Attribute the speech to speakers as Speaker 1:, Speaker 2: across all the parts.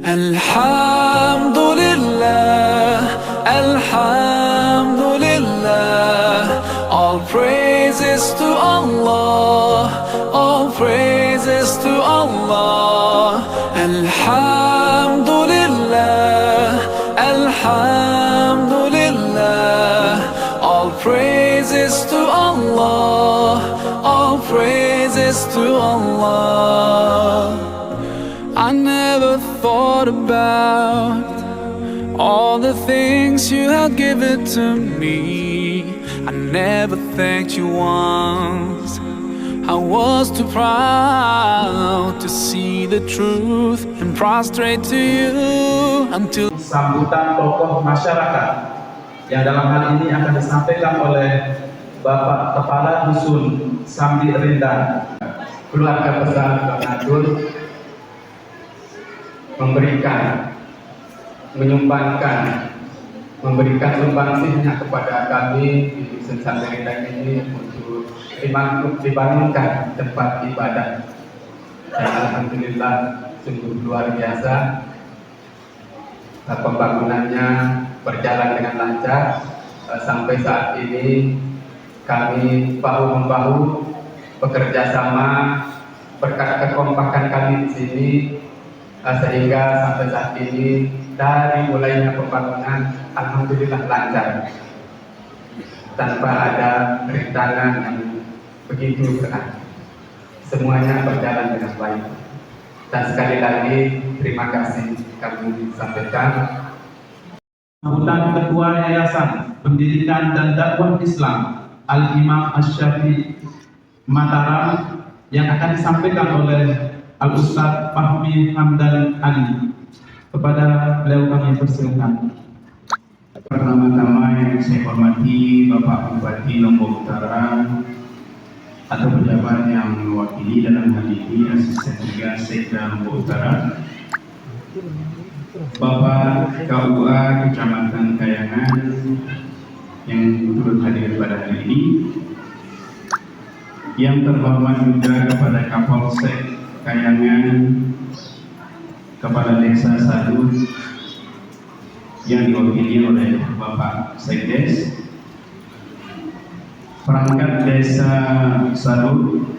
Speaker 1: Alhamdulillah, Alhamdulillah, all praises to Allah, all praises to Allah. Alhamdulillah, Alhamdulillah, all praises to Allah, all praises to Allah. I never thought about all the things you had given to me. I never thanked you once. I was too proud to see the truth and prostrate to you until
Speaker 2: sambutan tokoh masyarakat yang dalam hal ini akan disampaikan oleh Bapak Kepala Dusun Sambi Rindang. Keluarga besar Banatul menyumbangkan memberikan sumbangsihnya kepada kami di Dusun Sambi Rindang ini untuk dibangunkan tempat ibadah. Dan alhamdulillah sungguh luar biasa, pembangunannya berjalan dengan lancar. Sampai saat ini kami bahu-membahu bekerja sama berkat kekompakan kami di sini, sehingga sampai saat ini dari mulainya pembangunan alhamdulillah lancar tanpa ada rintangan yang begitu berat. Semuanya berjalan dengan baik. Dan sekali lagi terima kasih kami sampaikan. Sambutan Ketua Yayasan Pendidikan dan Dakwah Islam Al-Imam Asy-Syafi'i Mataram yang akan disampaikan oleh Al-Ustaz Fahmi Hamdan Ali. Kepada beliau kami persilakan.
Speaker 3: Pertama-tama yang saya hormati Bapak Bupati Lombok Utara atau pejabat yang mewakili dalam hal ini Asisten Tiga Sekda Lombok Utara, Bapak KUA Kecamatan Kayangan yang turut hadir pada hari ini, yang terhormat juga kepada Kapolsek Kayangan, Kepala Desa Sadut yang diwakili oleh Bapak Sekdes, perangkat Desa Sadut,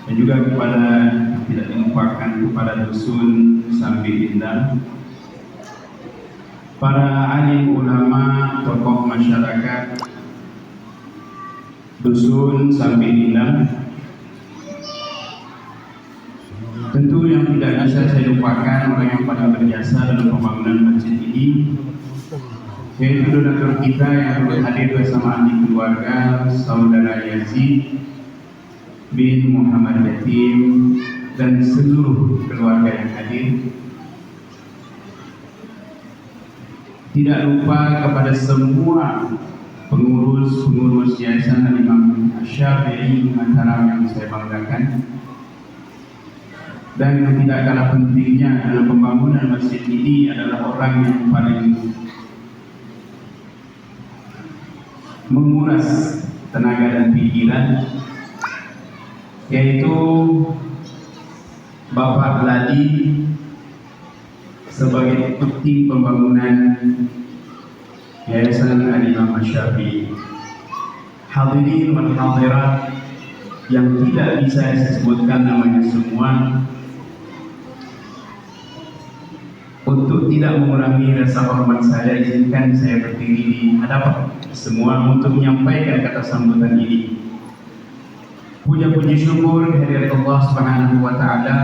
Speaker 3: dan juga kepada tidak dilupakan kepada Dusun Sambi Rindang, para alim ulama, tokoh masyarakat Dusun Sambi Rindang. Tentu yang tidak bisa saya lupakan orang yang paling berjasa dalam pembangunan masjid ini, yaitu donatur kita yang hadir bersama ahli keluarga, saudara Yazid bin Muhammad Yatim dan seluruh keluarga yang hadir. Tidak lupa kepada semua pengurus Yayasan Al-Imam Asy-Syafi'i Mataram yang saya banggakan. Dan yang tidak kalah pentingnya dalam pembangunan masjid ini adalah orang yang paling menguras tenaga dan pikiran, yaitu Bapak Ladi sebagai tim pembangunan Yayasan Al-Imam Asy-Syafi'i. Hadirin wal hadirat yang tidak bisa saya sebutkan namanya semua, untuk tidak mengurangi rasa hormat saya, izinkan saya berdiri di hadapan semua untuk menyampaikan kata sambutan ini. Puja-puji syukur kehadirat Allah Subhanahu wa Ta'ala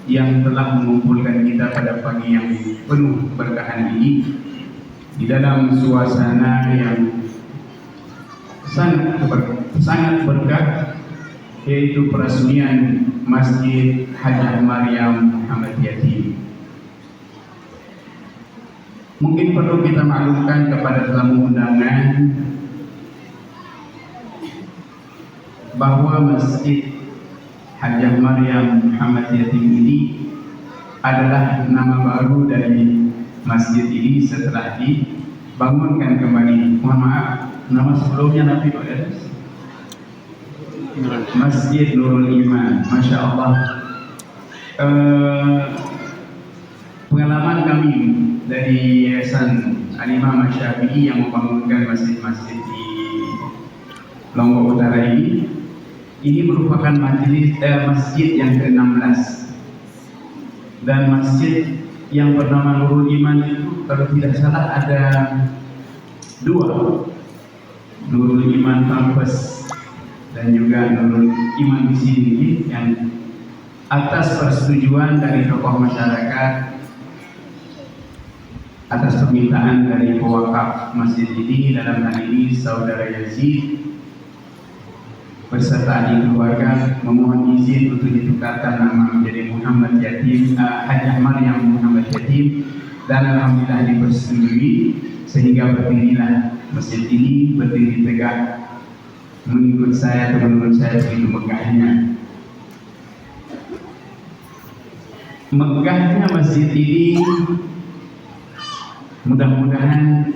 Speaker 3: yang telah mengumpulkan kita pada pagi yang penuh keberkahan ini di dalam suasana yang sangat berkah, yaitu peresmian Masjid Hajjah Maryam Muhammad Yatim. Mungkin perlu kita maklumkan kepada tamu undangan bahwa Masjid Hajjah Maryam Muhammad Yatim ini adalah nama baru dari masjid ini setelah dibangunkan kembali. Mohon maaf, nama sebelumnya Nabi Pak Edes? Masjid Nurul Iman. Masya Allah. kami dari Yayasan Al-Imam Asy-Syafi'i yang membangunkan masjid-masjid di Lombok Utara ini merupakan masjid yang ke-16, dan masjid yang bernama Nurul Iman itu kalau tidak salah ada 2, Nurul Iman Kampus dan juga Nurul Iman di sini, yang atas persetujuan dari tokoh masyarakat, atas permintaan dari pewakaf masjid ini, dalam hal ini Saudara Yazid beserta adik keluarga, memohon izin untuk ditukarkan nama menjadi Muhammad Yatim, Hajah Maryam Muhammad Yatim, dan alhamdulillah dipersetujui sehingga berdirilah masjid ini, berdiri tegak menurut saya begitu megahnya. Megahnya masjid ini mudah-mudahan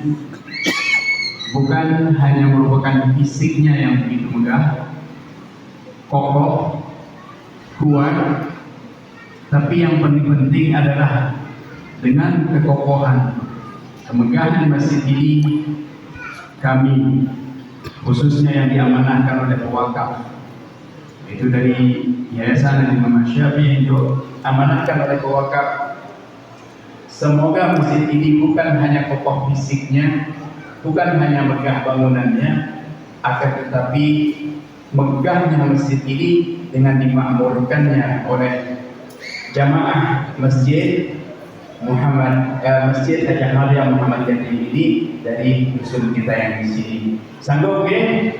Speaker 3: bukan hanya merupakan fisiknya yang begitu megah, kokoh, kuat, tapi yang paling penting adalah dengan kekokohan, kemegahan masjid ini, kami khususnya yang diamanahkan oleh pewakaf, itu dari Yayasan Al-Imam Asy-Syafi'i untuk amanahkan oleh pewakaf. Semoga masjid ini bukan hanya kokoh fisiknya, bukan hanya megah bangunannya, akan tetapi megahnya masjid ini dengan dimakmurkannya oleh jamaah masjid Masjid Hajah Maryam Muhammad Yatim ini dari dusun kita yang di sini. Sanggup ya?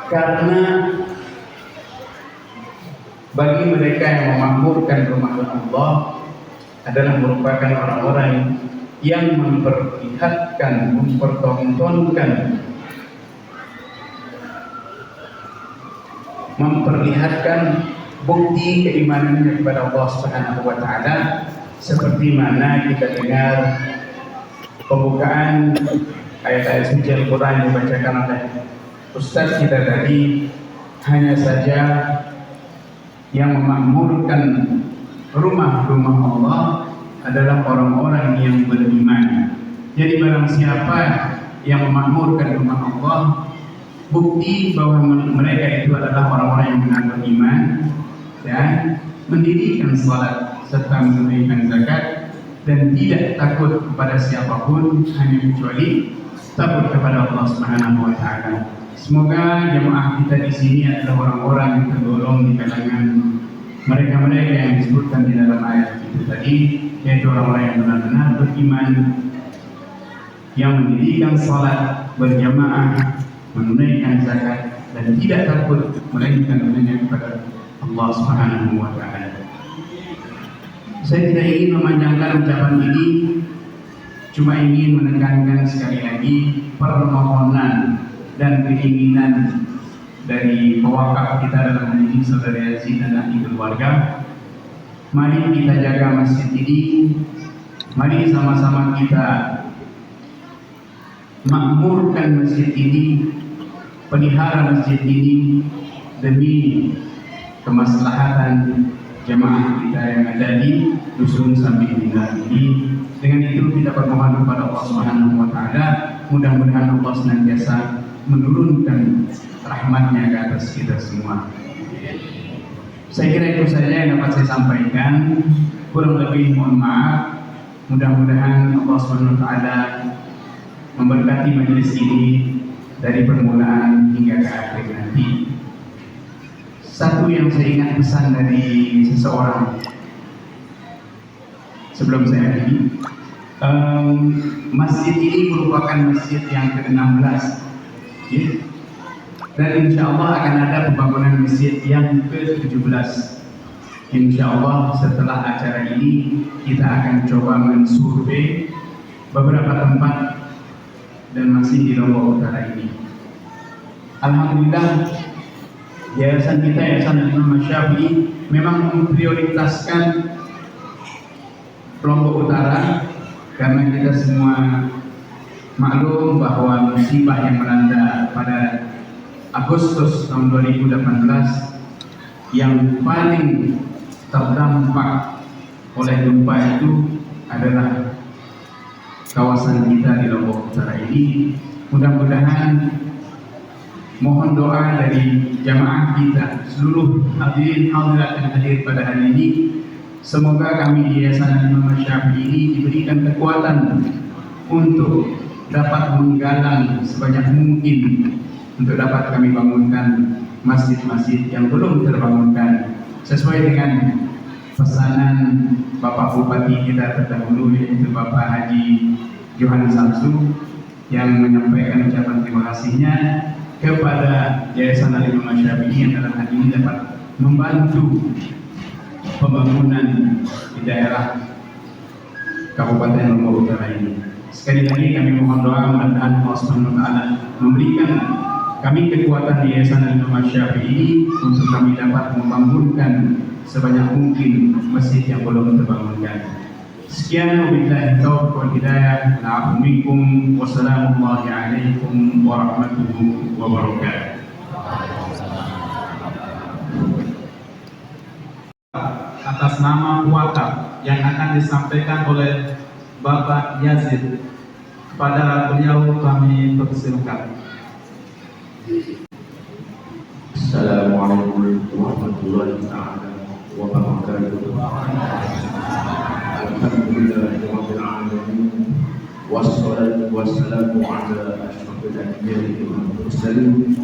Speaker 3: Karena bagi mereka yang memakmurkan rumah Allah adalah merupakan orang-orang yang memperlihatkan, memperlihatkan bukti keimanannya kepada Allah Subhanahu wa taala, seperti mana kita dengar pembukaan ayat-ayat suci Al-Qur'an yang dibacakan oleh Ustaz kita tadi. Hanya saja yang memakmurkan rumah-rumah Allah adalah orang-orang yang beriman. Jadi barang siapa yang memakmurkan rumah Allah, bukti bahwa mereka itu adalah orang-orang yang benar beriman dan mendirikan salat serta menunaikan zakat dan tidak takut kepada siapapun, hanya kecuali takut kepada Allah Subhanahu wa taala. Semoga jemaah kita di sini adalah orang-orang yang tergolong di kalangan mereka-mereka yang disebutkan di dalam ayat itu tadi, yaitu orang-orang yang benar-benar beriman, yang mendirikan salat berjamaah, menunaikan zakat dan tidak takut melainkan hanya kepada Allah Subhanahu wa taala. Saya tidak ingin memanjangkan ucapan ini, cuma ingin menekankan sekali lagi permohonan dan keinginan dari pewakaf kita dalam hal ini Saudara Yazid dan ahli keluarga. Mari kita jaga masjid ini, mari sama-sama kita makmurkan masjid ini, pelihara masjid ini demi kemaslahatan jemaah kita yang ada di dusun Sambil Indah ini. Dengan itu kita bermohon kepada Allah Subhanahu wa taala, mudah-mudahan Allah senantiasa menurunkan rahmatnya ke atas kita semua. Saya kira itu saja yang dapat saya sampaikan. Kurang lebih mohon maaf. Mudah-mudahan Allah Subhanahu wa taala memberkati majelis ini dari permulaan hingga ke akhir nanti. Satu yang saya ingat pesan dari seseorang sebelum saya akhiri, masjid ini merupakan masjid yang ke-16, ya? Dan insya Allah akan ada pembangunan masjid yang ke-17. Insya Allah setelah acara ini kita akan coba mensurvei beberapa tempat dan masih di Lombok Utara ini. Alhamdulillah, yayasan kita, Yayasan Al-Imam Asy-Syafi'i, memang memprioritaskan Lombok Utara karena kita semua maklum bahwa musibah yang melanda pada Agustus tahun 2018 yang paling terdampak oleh gempa itu adalah kawasan kita di Lombok Utara ini. Mudah-mudahan mohon doa dari jamaah kita, seluruh hadirin hadirat yang hadir pada hari ini. Semoga kami di Yayasan Imam Syafi'i ini diberikan kekuatan untuk dapat menggalang sebanyak mungkin untuk dapat kami bangunkan masjid-masjid yang belum terbangunkan sesuai dengan pesanan Bapak Bupati kita terdahulu, yaitu Bapak Haji Johan Samsu, yang menyampaikan ucapan terima kasihnya kepada Yayasan Imam Syafi'i yang dalam hal ini dapat membantu pembangunan di daerah Kabupaten Lombok Utara ini. Sekali lagi kami mohon doa mudah-mudahan Allah Subhanahu wa taala memberikan kami kekuatan di Yayasan Imam Syafi'i ini untuk kami dapat membangunkan sebanyak mungkin masjid yang belum terbangunkan. Sekian, wabillahi taufiq wal hidayah. Na'udzu bikum. Wassalamualaikum warahmatullahi wabarakatuh.
Speaker 2: Atas nama wakaf yang akan disampaikan oleh Bapak Yazid, kepada beliau kami persilakan.
Speaker 4: Assalamualaikum warahmatullahi wabarakatuh. Alhamdulillahirabbil alamin. Wassalatu wassalamu ala asyrafil anbiya'i wal mursalin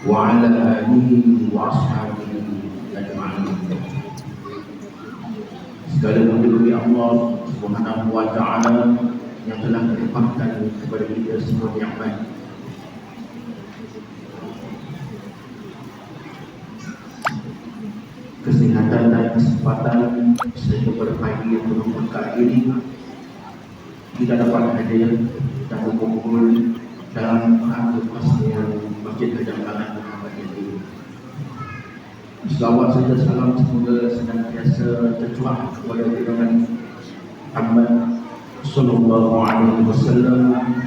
Speaker 4: wa ala alihi wa ashabihi ajma'in. Segala puji bagi Allah Subhanahu wa taala yang telah melimpahkan kepada kita semua nikmat. Kesehatan dan kesempatan sehingga pada pagi yang penuh berkah ini kita dapat hadir dan berkumpul dalam rangka yang Masjid Hajjah Kalan Muhammad ini. Selawat serta salam semoga senantiasa tercurah kepada junjungan Muhammad sallallahu alaihi wasallam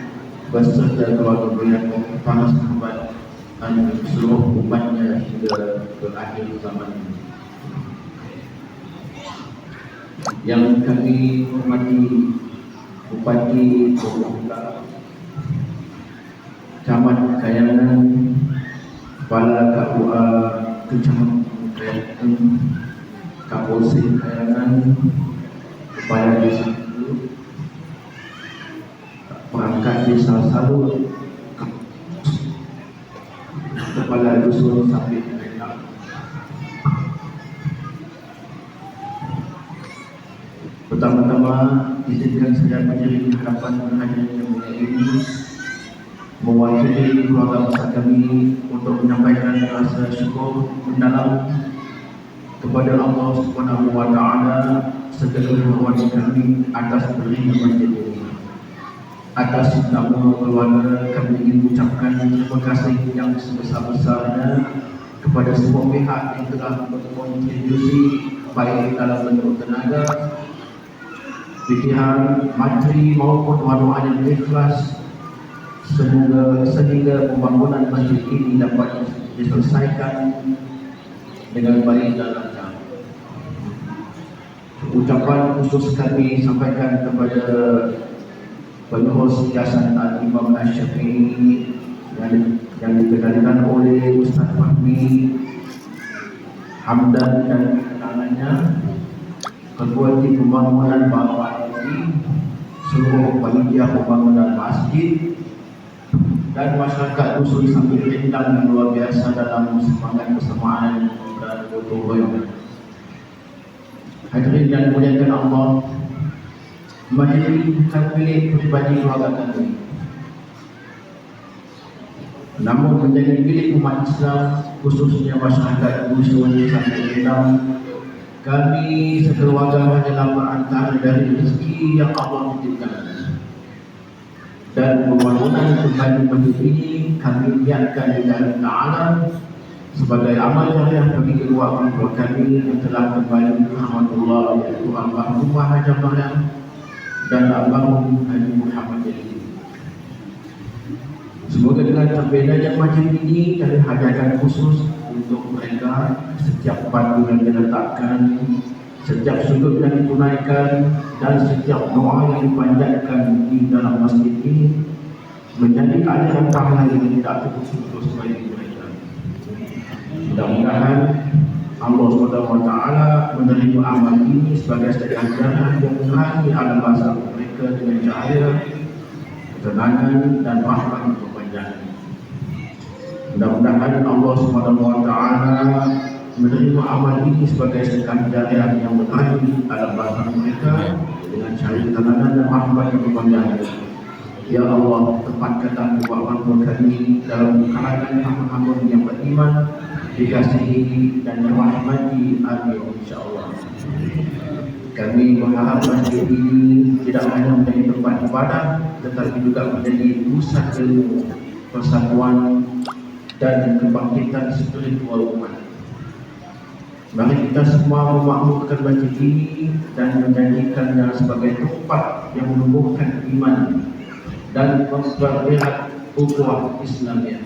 Speaker 4: beserta keluarga beliau, para sahabat dan seluruh umatnya hingga ke akhir zaman. Yang kami hormati Bupati Lombok Camat Kayangan, Kepala KUA Kecamatan Kayangan, Kapolsek Kayangan, Kepala Desa Perangkat Desa Salu, Kepala Dusun Sampit Kayangan. Pertama-tama izinkan saya menjadi harapan hadir yang mulia ini mewakili keluarga besar kami untuk menyampaikan rasa syukur mendalam kepada Allah Subhanahu wa taala serta kehormatan kami atas berinya masjid ini. Atas nama keluarga kami ingin mengucapkan terima kasih yang sebesar-besarnya kepada semua pihak yang telah berkontribusi baik dalam bentuk tenaga, pikiran, materi maupun doa-doa yang ikhlas sehingga pembangunan masjid ini dapat diselesaikan dengan baik dan lancar. Ucapan khusus kami sampaikan kepada pengurus Yayasan Imam Syafi'i yang dikendalikan oleh Ustaz Fahmi Hamdan dan kenalannya, Ketua Tim Pembangunan Bapak Haji, seluruh panitia pembangunan masjid dan masyarakat dusun Sampit Rindang yang luar biasa dalam semangat kesamaan dan gotong royong. Hadirin dan muliakan Allah, masjid ini bukan milik pribadi keluarga kami, namun menjadi milik umat Islam, khususnya masyarakat dusun Sampit Rindang. Kami sekeluarga adalah perantara dari rezeki yang Allah titipkan, dan pembangunan kembali masjid ini kami niatkan lillahi ta'ala sebagai amal jariah bagi kedua orang tua kami yang telah kembali rahmatullah, yaitu almarhumah Hajah Maryam dan almarhum Haji Muhammad Jalil. Semoga dengan terbedanya masjid ini kami hadiahkan khusus untuk mereka setiap batu yang diletakkan setiap sujud yang ditunaikan dan setiap doa yang dipanjatkan di dalam masjid ini menjadi aliran pahala yang tidak terputus bagi mereka. Mudah-mudahan Allah SWT menerima amal ini sebagai sedekah jariah yang menerangi alam bahasa mereka dengan cahaya, ketenangan dan rahmat untuk panjang. Mudah-mudahan Allah SWT menerima amal ini sebagai sedekah jariah yang menerangi alam bahasa mereka dengan cahaya, ketenangan dan rahmat untuk panjang. Ya Allah, tempatkan kekuatan kami dalam kalangan hamba-hamba yang beriman, dikasihi dan dirahmati. Amin, insyaAllah. Kami berharap masjid ini tidak hanya menjadi tempat ibadah, tetapi juga menjadi pusat ilmu, persatuan dan kebangkitan spiritual umat. Mari kita semua memakmurkan masjid ini dan menjadikannya sebagai tempat yang menumbuhkan iman dan mempererat ukhuwah Islamiyah.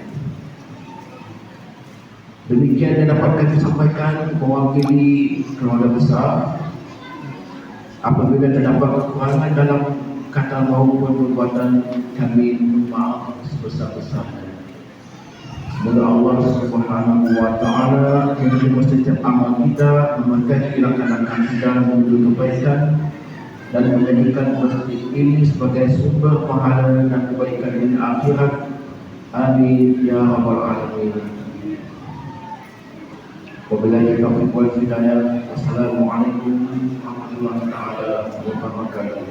Speaker 4: Demikian yang dapat kami sampaikan mewakili keluarga besar. Apabila terdapat kekurangan dalam kata maupun perbuatan, kami mohon maaf sebesar-besarnya. Semoga Allah Subhanahu wa Ta'ala menerima setiap amal kita, memberkati laksanakan kita menuju kebaikan, dan menjadikan masjid ini sebagai sumber pahala dan kebaikan di akhirat. Amin ya rabbal alamin. Wabillahi taufiq wal hidayah. Wassalamualaikum warahmatullahi taala wabarakatuh.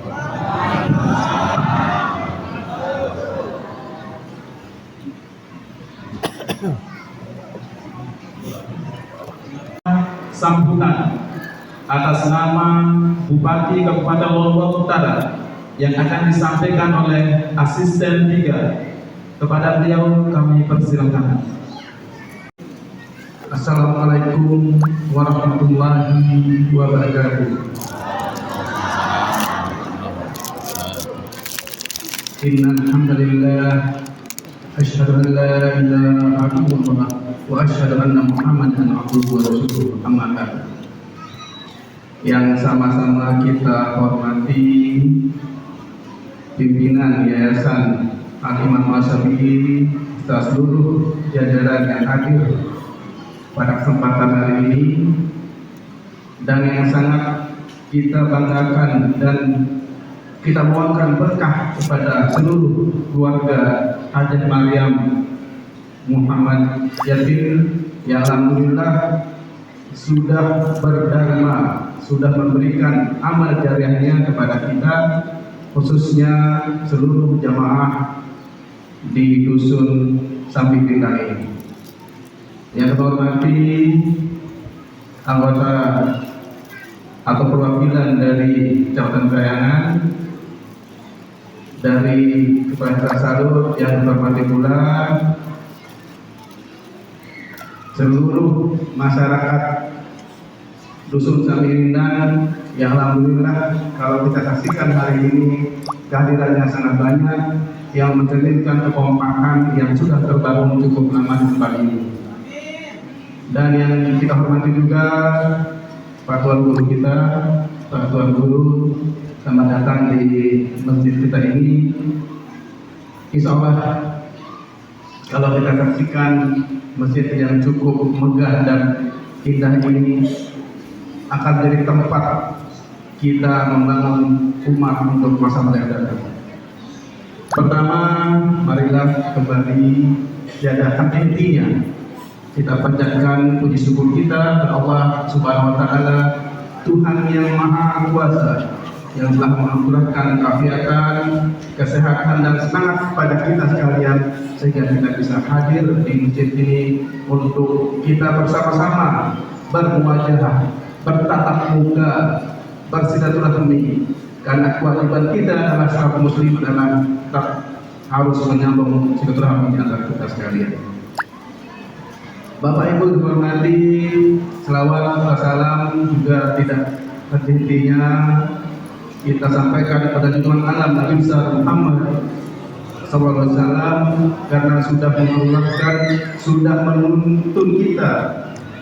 Speaker 2: Sambutan atas nama Bupati Kabupaten Lombok Utara yang akan disampaikan oleh Asisten 3. Kepada beliau kami persilakan.
Speaker 3: Assalamualaikum warahmatullahi wabarakatuh. Innal hamdalillah asyhadu an la ilaha illallah wa asyhadu anna Muhammadan abduhu wa rasuluh. Amma ba'du. Yang sama-sama kita hormati pimpinan Yayasan Al-Imam Al-Syafi'i serta seluruh jajaran yang hadir pada kesempatan hari ini, dan yang sangat kita banggakan dan kita mohonkan berkah kepada seluruh keluarga Hajat Maryam Muhammad Yatin yang alhamdulillah sudah berdharma, sudah memberikan amal jariahnya kepada kita, khususnya seluruh jamaah di dusun Samping Rindang ini. Yang saya hormati anggota atau perwakilan dari Kecamatan Kayangan, dari Kepala Tasaruf yang saya hormati pula seluruh masyarakat dusun Samping Rindang yang alhamdulillah kalau kita saksikan hari ini kehadirannya sangat banyak, yang mencerminkan kekompakan yang sudah terbangun cukup lama di tempat ini. Dan yang kita hormati juga Pak Tuan Guru kita, Pak Tuan Guru, selamat datang di masjid kita ini. Insya Allah kalau kita saksikan masjid yang cukup megah dan indah ini akan jadi tempat kita membangun umat untuk masa mendatang. Pertama, marilah kembali tiada henti-hentinya kita panjatkan puji syukur kita kepada Allah Subhanahu wa Ta'ala, Tuhan yang Maha Kuasa, yang telah menganugerahkan keafiatan, kesehatan dan semangat pada kita sekalian sehingga kita bisa hadir di masjid ini untuk kita bersama-sama bermuajahah, bertatap muka, bersilaturahmi, karena kewajiban kita adalah seorang muslim adalah tetap harus menyambung silaturahmi antara kita sekalian. Bapak Ibu dihormati, selawat salam juga tidak henti-hentinya kita sampaikan kepada junjungan alam Nabi besar Muhammad SAW, karena sudah menguatkan, sudah menuntun kita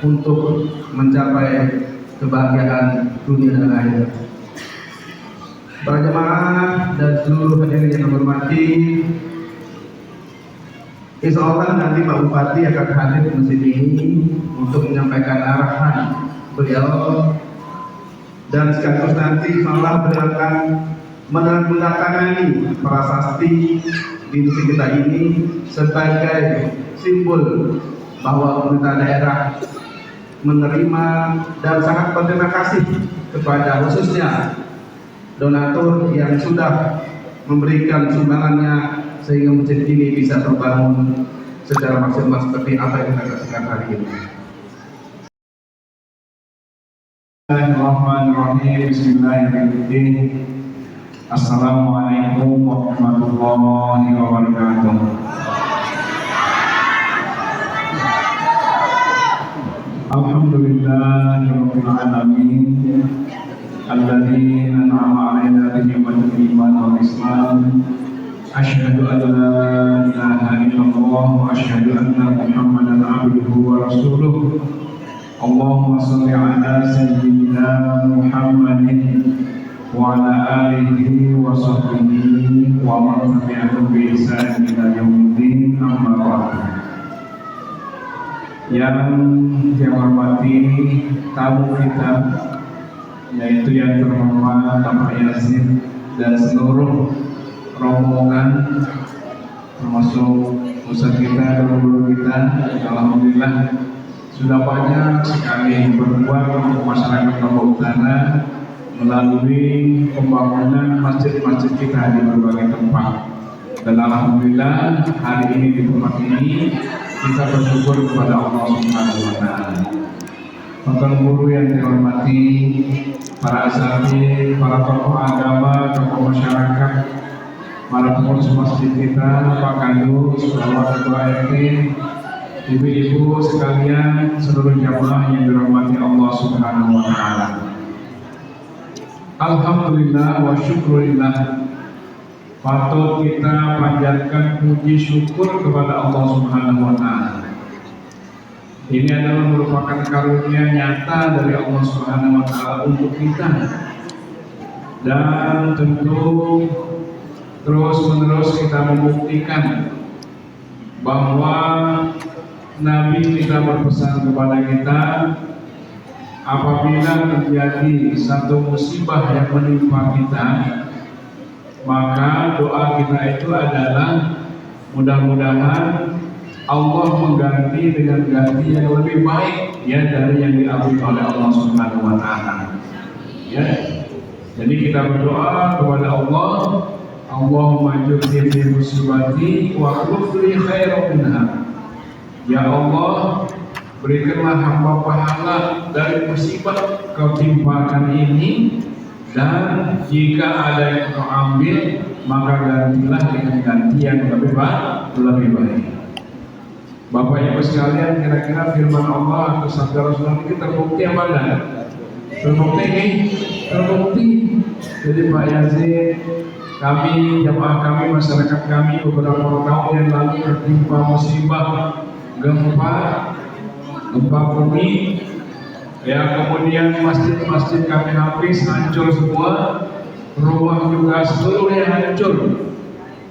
Speaker 3: untuk mencapai
Speaker 2: kebahagiaan dunia dan akhirat. Para jemaah dan seluruh hadirin yang kami hormati, insya Allah nanti Pak Bupati akan hadir di masjid ini untuk menyampaikan arahan beliau, dan sekaligus nanti insya Allah beliau akan menandatangani prasasti di masjid kita ini sebagai simbol bahwa pemerintah daerah menerima dan sangat berterima kasih kepada khususnya donatur yang sudah memberikan sumbangannya sehingga masjid ini bisa terbangun secara maksimal seperti apa yang kita saksikan hari ini.
Speaker 3: Bismillahirrahmanirrahim. Bismillahirrahmanirrahim. Assalamualaikum warahmatullahi wabarakatuh. Alhamdulillahirabbil alamin alladzi an'ama 'alaina bi ni'matil iman wal islam. Asyhadu an la ilaha illallah wa asyhadu anna Muhammadan 'abduhu wa rasuluh. Allahumma shalli 'ala sayyidina Muhammadin wa 'ala alihi wa sahbihi wa man tabi'ahum bi ihsan ila yaumiddin, amma ba'du. Yang saya hormati tamu kita, yaitu yang terhormat Bapak Yazid dan seluruh rombongan, termasuk Ustaz kita dan guru kita, alhamdulillah sudah banyak sekali berbuat untuk masyarakat Lombok Utara melalui pembangunan masjid-masjid kita di berbagai tempat. Dan alhamdulillah hari ini di tempat ini kita bersyukur kepada Allah Subhanahu wa Ta'ala. Para guru yang dihormati, para asatidz, para tokoh agama, tokoh masyarakat, para pengurus masjid kita, Pak Kadus, Bapak Ketua RT, ibu-ibu sekalian, seluruh jamaah yang dirahmati Allah Subhanahu wa Ta'ala. Alhamdulillah wa syukurillah, patut kita panjatkan puji syukur kepada Allah Subhanahu wa Ta'ala. Ini adalah merupakan karunia nyata dari Allah Subhanahu wa Ta'ala untuk kita, dan tentu terus-menerus kita membuktikan bahwa Nabi kita berpesan kepada kita, apabila terjadi satu musibah yang menimpa kita, maka doa kita itu adalah mudah-mudahan Allah mengganti dengan ganti yang lebih baik ya dari yang diambil oleh Allah Subhanahu wa Ta'ala. Ya. Jadi kita berdoa kepada Allah, Allahumma ajurni fi musibati wa akhlif li khairan minha. Ya Allah, berikanlah hamba pahala dari musibah kau timpakan ini, dan jika ada yang kau ambil, maka gantilah dengan ganti yang lebih baik. Bapak Ibu sekalian, kira-kira firman Allah atau sabda Rasulullah ini terbukti apa enggak? Terbukti. Jadi Pak Yazid, kami, jamaah kami, masyarakat kami beberapa tahun yang lalu tertimpa musibah gempa bumi, ya, kemudian masjid-masjid kami habis hancur semua, rumah juga seluruhnya hancur.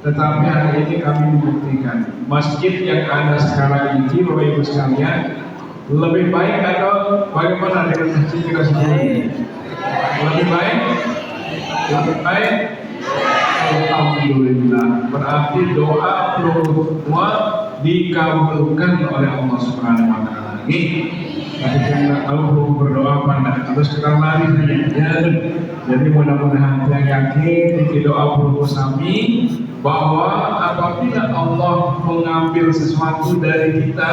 Speaker 3: Tetapi hari ini kami membuktikan masjid yang ada sekarang ini, Bapak Ibu sekalian, lebih baik atau bagaimana dengan masjid kita sebelumnya? Lebih baik? Alhamdulillah. Berarti doa semua dikabulkan oleh Allah Subhanahu wa Ta'ala. Tapi saya nggak tahu belum berdoa apa, terus kita lari saja. Jadi mudah-mudahan yang yakin di doa bersami bahwa apabila Allah mengambil sesuatu dari kita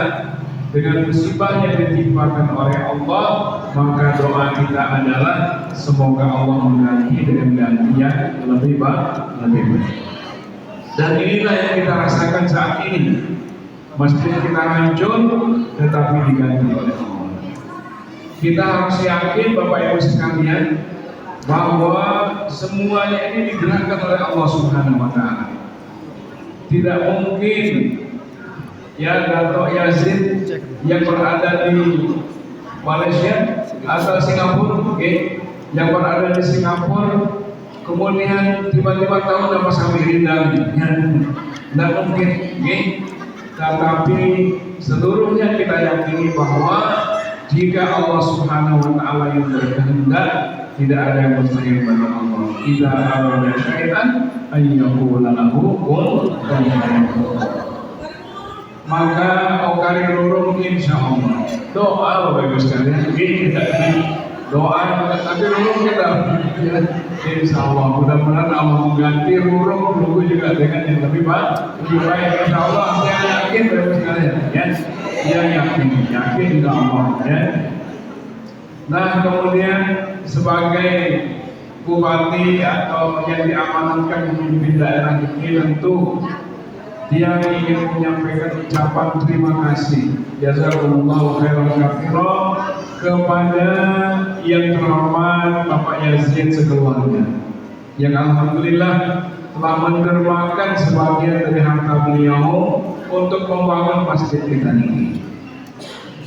Speaker 3: dengan musibah yang ditimpakan oleh Allah, maka doa kita adalah semoga Allah mengganti dengan gantian lebih baik. Dan inilah yang kita rasakan saat ini. Masjid kita hancur, tetapi diganti oleh Allah. Kita harus yakin Bapak Ibu sekalian bahwa semuanya ini digerakkan oleh Allah Subhanahu wa Ta'ala. Tidak mungkin ya Dato' Yazid yang berada di Malaysia asal Singapura, yang berada di Singapura, kemudian tiba-tiba tahu nama Sambi Rindang, tidak mungkin, tetapi seluruhnya kita yakini bahwa jika Allah Subhanahu wa Ta'ala yang berkehendak, tidak ada yang mustahil bagi Allah. Idza arada syai'an ayyaqula lahu kun fayakun. Maka okari lurung insyaallah. Doa Bapak Ibu sekalian, doa tapi lurung kita insyaallah mudah-mudahan Allah mengganti lurung dulu juga dengan yang lebih baik insyaallah. Saya yakin Bapak Ibu sekalian ya. Dia yakin insyaallah ya. Nah, kemudian sebagai bupati atau yang diamanatkan memimpin daerah ini, tentu dia ingin menyampaikan ucapan terima kasih jazakumullahu khairan katsiran kepada yang terhormat Bapak Yazid sekeluarga, yang alhamdulillah telah mendermakan sebagian dari harta beliau untuk membangun masjid kita ini.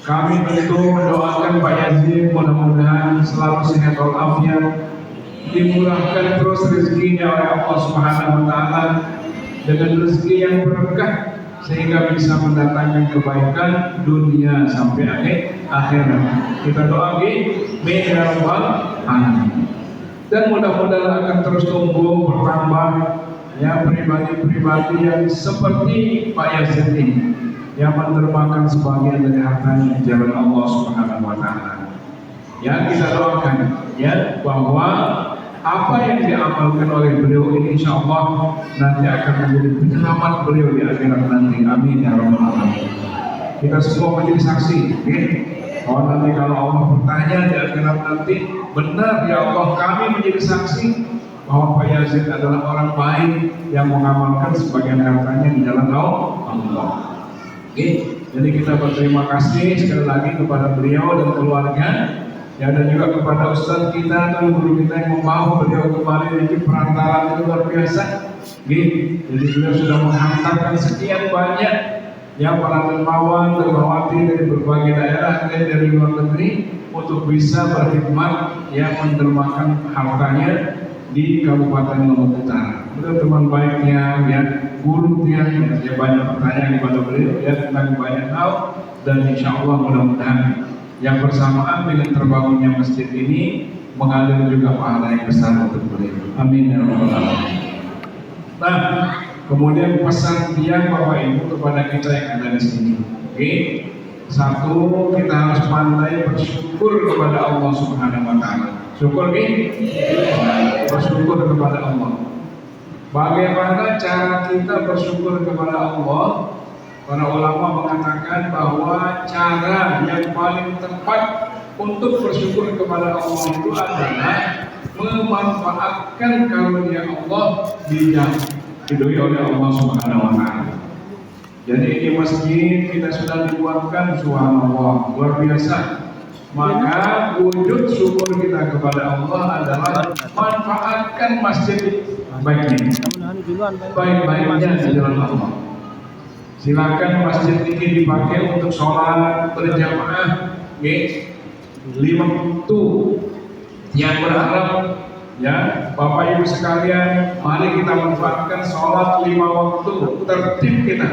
Speaker 3: Kami tentu mendoakan Pak Yazid mudah-mudahan selalu sehat walafiat, dimurahkan terus rezekinya oleh Allah Subhanahu wa Ta'ala dengan rezeki yang berkah sehingga bisa mendatangkan kebaikan dunia sampai akhirat. Kita doa amin ya rabbal alamin. Dan mudah-mudahan akan terus tumbuh bertambah ya pribadi-pribadi yang seperti Pak Yazid ini, yang mendermakan sebagian dari hartanya di jalan Allah Subhanahu wa Ta'ala. Ya, kita doakan ya bahwa apa yang diamalkan oleh beliau ini insyaallah nanti akan menjadi penyelamat beliau di akhirat nanti. Amin ya rabbal alamin. Kita semua menjadi saksi, bahwa nanti kalau Allah bertanya di akhirat nanti, benar ya Allah kami menjadi saksi bahwa Pak Yazid adalah orang baik yang mengamalkan sebagian hartanya di jalan Allah. Jadi kita berterima kasih sekali lagi kepada beliau dan keluarga, ya, dan juga kepada Ustaz kita dan guru kita yang membawa beliau kemarin. Ini perantara yang luar biasa. Jadi beliau sudah menghantarkan sekian banyak ya para dermawan dermawati dari berbagai daerah dan dari luar negeri untuk bisa berkhidmat yang mendermakan hartanya di Kabupaten Lombok Utara. Beliau teman baiknya ya, guru dia ya, banyak pertanyaan kepada beliau ya tentang banyak hal, dan insya Allah mudah-mudahan yang bersamaan dengan terbangunnya masjid ini mengalir juga pahala yang besar untuk beliau. Amin ya rabbal alamin. Nah, kemudian pesan dia Bapak Ibu kepada kita yang ada di sini. Satu, kita harus pandai bersyukur kepada Allah Subhanahu wa Ta'ala. Syukur bersyukur kepada Allah. Bagaimana cara kita bersyukur kepada Allah? Para ulama mengatakan bahwa cara yang paling tepat untuk bersyukur kepada Allah itu adalah memanfaatkan karunia Allah diridhoi oleh Allah Subhanahu wa Ta'ala. Jadi di masjid kita sudah dibuatkan, subhanallah, luar biasa. Maka wujud syukur kita kepada Allah adalah manfaatkan masjid baik-baiknya di jalan Allah. Silakan masjid ini dipakai untuk sholat berjamaah, 5 waktu. Yang berharap ya Bapak Ibu sekalian, mari kita manfaatkan sholat 5 waktu tertib kita.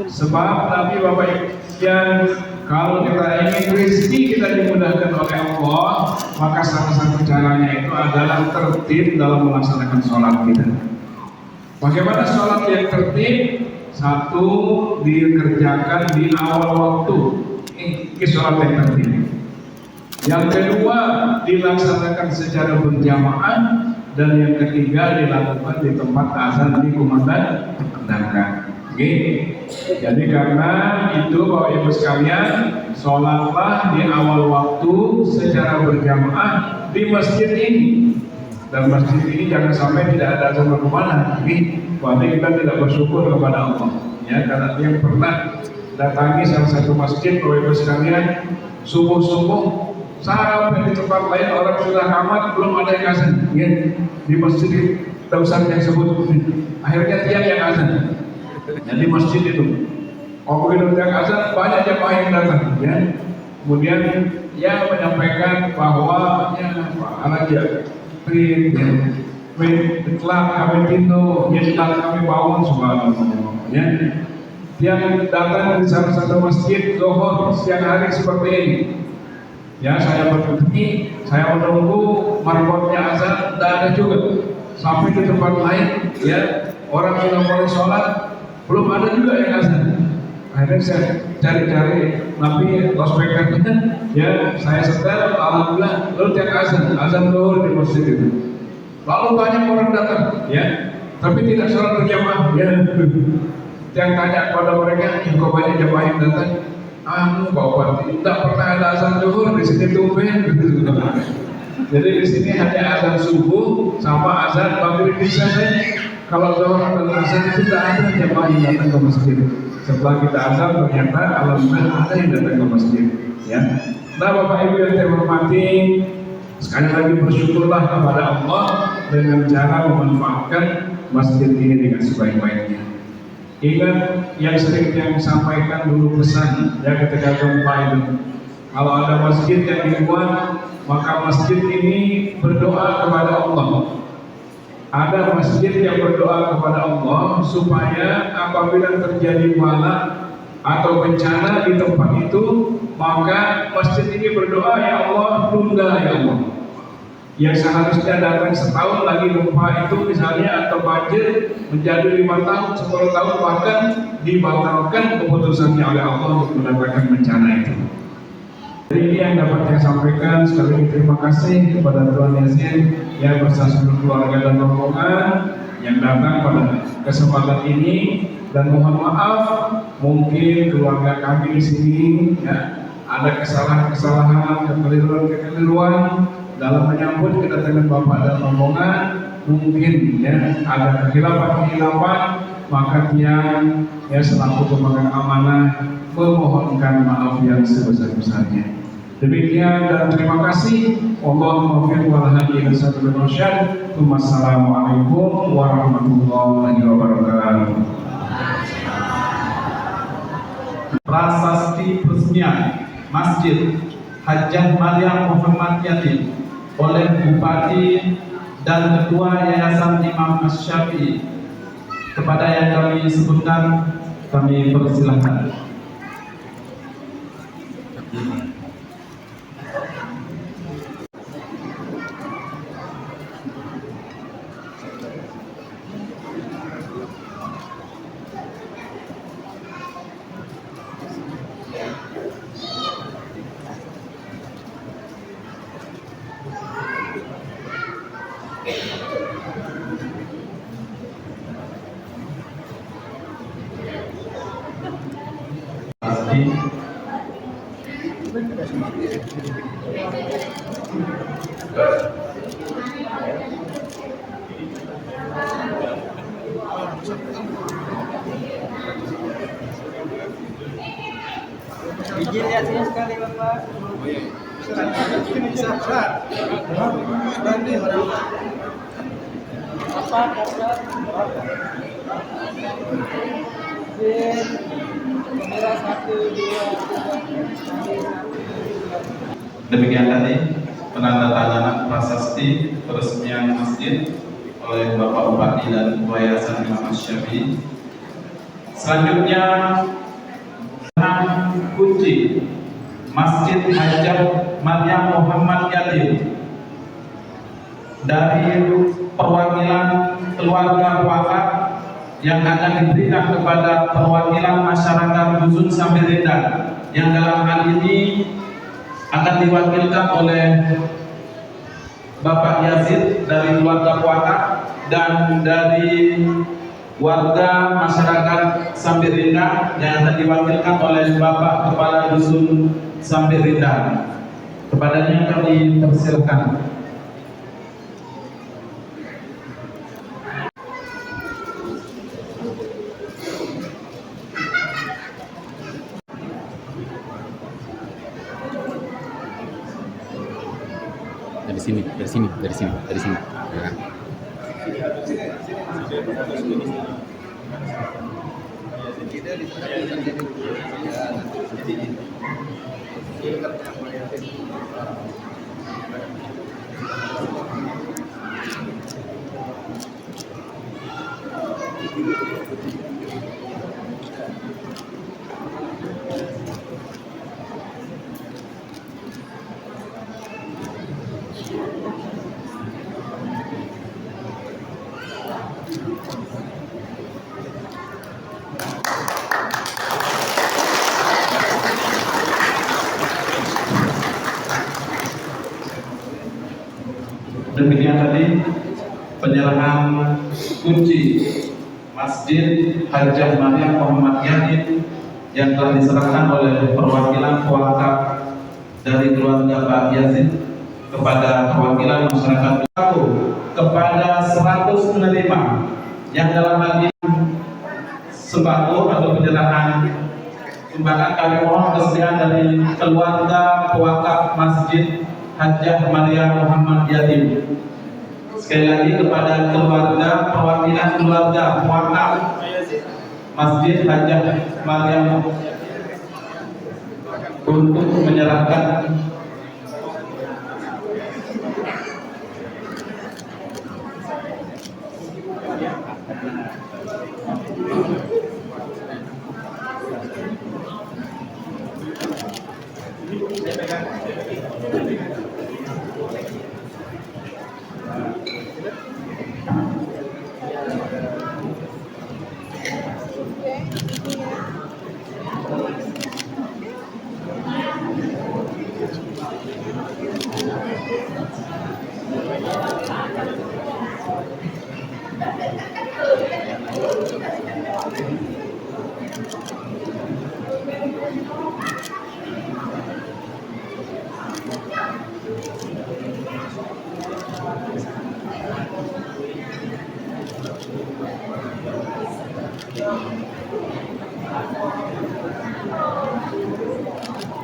Speaker 3: Sebab Nabi Bapak Ibu sekalian, kalau kita ingin rezeki kita dimudahkan oleh Allah, maka salah satu caranya itu adalah tertib dalam melaksanakan sholat kita. Bagaimana sholat yang tertib? Satu, dikerjakan di awal waktu. Ini sholat yang tertib. Yang kedua, dilaksanakan secara berjamaah. Dan yang ketiga, dilakukan di tempat azan dikumandangkan. Jadi karena itu Bapak Ibu sekalian, sholatlah di awal waktu secara berjamaah di masjid ini. Dan masjid ini jangan sampai tidak ada azan berkumandang. Berarti kita tidak bersyukur kepada Allah. Ya, karena yang pernah datangi salah satu masjid Bapak Ibu sekalian, subuh-subuh sampai di tempat lain orang sudah kamat belum ada yang azan. Ya, di masjid Ustaz yang sebut, akhirnya tiang yang azan. Jadi masjid itu, kalau begitu tiang azan banyak jemaah yang datang. Ya, kemudian ya menyampaikan bahwa ya aja print telah kami pintu, ya telah kami bangun subhanallah. Ya, yang datang di salah satu masjid zuhur siang hari seperti ini. Ya, saya berdiri, saya menunggu marbotnya azan, tidak ada juga. Sampai di tempat lain, ya orang sudah mulai sholat, belum ada juga yang azan. Akhirnya saya cari-cari, tapi loudspeakernya, ya saya setel, alhamdulillah, lalu tiap azan zuhur di masjid itu. Lalu banyak orang datang, ya, tapi tidak sholat berjamaah, ya. Yang tanya kepada mereka, kok banyak jamaah yang datang? Bapak tidak pernah ada azan zuhur di sini tumben. Jadi di sini hanya azan subuh sama azan maghrib isya saja. Kalau zuhur dan azan itu tidak ada jamaah yang datang ke masjid. Setelah kita azan ternyata alhamdulillah ada yang datang ke masjid. Ya. Nah Bapak Ibu yang saya hormati, sekali lagi bersyukurlah kepada Allah dengan cara memanfaatkan masjid ini dengan sebaik-baiknya. Ingat yang sering yang sampaikan dulu pesan ya ketika gempa itu, kalau ada masjid yang dibuat maka masjid ini berdoa kepada Allah. Ada masjid yang berdoa kepada Allah supaya apabila terjadi bala atau bencana di tempat itu, maka masjid ini berdoa, ya Allah tunda ya Allah. Yang seharusnya datang setahun lagi gempa itu misalnya atau banjir menjadi 5 tahun, 10 tahun bahkan dibatalkan keputusannya oleh Allah untuk mendapatkan bencana itu. Jadi ini yang dapat saya sampaikan. Sekali lagi terima kasih kepada Tuan Yasin yang bersama seluruh keluarga dan rombongan yang datang pada kesempatan ini, dan mohon maaf mungkin keluarga kami di sini ya ada kesalahan-kesalahan, kekeliruan dalam menyambut kedatangan Bapak dan rombongan. Mungkin ya ada kehilapan-kehilapan, maka tiang ya selaku pemegang amanah memohonkan maaf yang sebesar-besarnya. Demikian dan terima kasih. Allahumma muwaffiq wal hadi ila siratal mustaqim. Wassalamualaikum warahmatullahi wabarakatuh.
Speaker 2: Prasasti peresmian Masjid Hajjah Maryam Muhammad Yatim oleh Bupati dan Ketua Yayasan Imam Asy-Syafi'i. Kepada yang kami sebutkan, kami persilahkan.
Speaker 5: Izin lihat sini sekali Bapak. Bisa berat. Berani orang. Apa Bapak? Izin. Kamera 1, 2, 3.
Speaker 2: Demikian tadi penandatanganan prasasti peresmian masjid oleh Bapak Bupati dan Ketua Yayasan Imam Asy-Syafi'i. Selanjutnya kunci Masjid Hajjah Maryam Muhammad Yatim dari perwakilan keluarga wafat yang akan diberikan kepada perwakilan masyarakat Dusun Sambirindan, yang dalam hal ini akan diwakilkan oleh Bapak Yazid dari keluarga wafat dan dari warga masyarakat Sambirindan yang akan diwakilkan oleh Bapak Kepala Dusun Sambirindan. Kepadanya kami persilakan.
Speaker 6: Dari sini. Ya.
Speaker 2: Demikian tadi penyerahan kunci Masjid Hajjah Maryam Muhammad Yatim yang telah diserahkan oleh perwakilan wakaf dari keluarga Pak Yazid kepada perwakilan masyarakat kepada 100 penerima yang dalam hal ini sembako atau penyerahan sumbangan. Kami mohon kesediaan dari keluarga pewakaf Masjid Hajjah Maryam Muhammad Yatim. Sekali lagi kepada keluarga, perwakilan keluarga pewakaf Masjid Hajjah Maryam untuk menyerahkan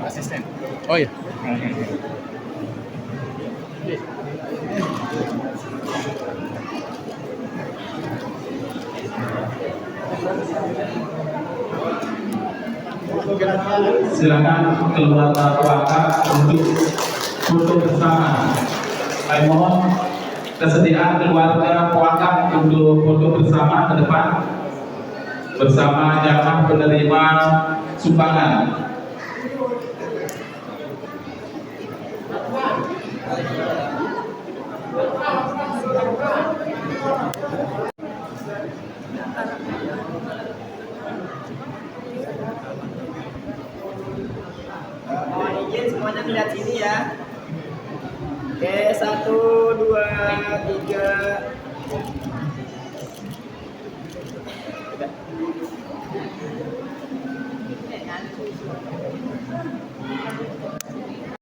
Speaker 6: Asisten. Oh iya.
Speaker 2: silakan keluarga wakaf untuk foto bersama. Saya mohon kesediaan keluarga wakaf untuk foto bersama ke depan bersama jamaah penerima sumbangan.
Speaker 5: Mohon izin semuanya melihat sini ya. Oke, 1, 2, 3. Udah.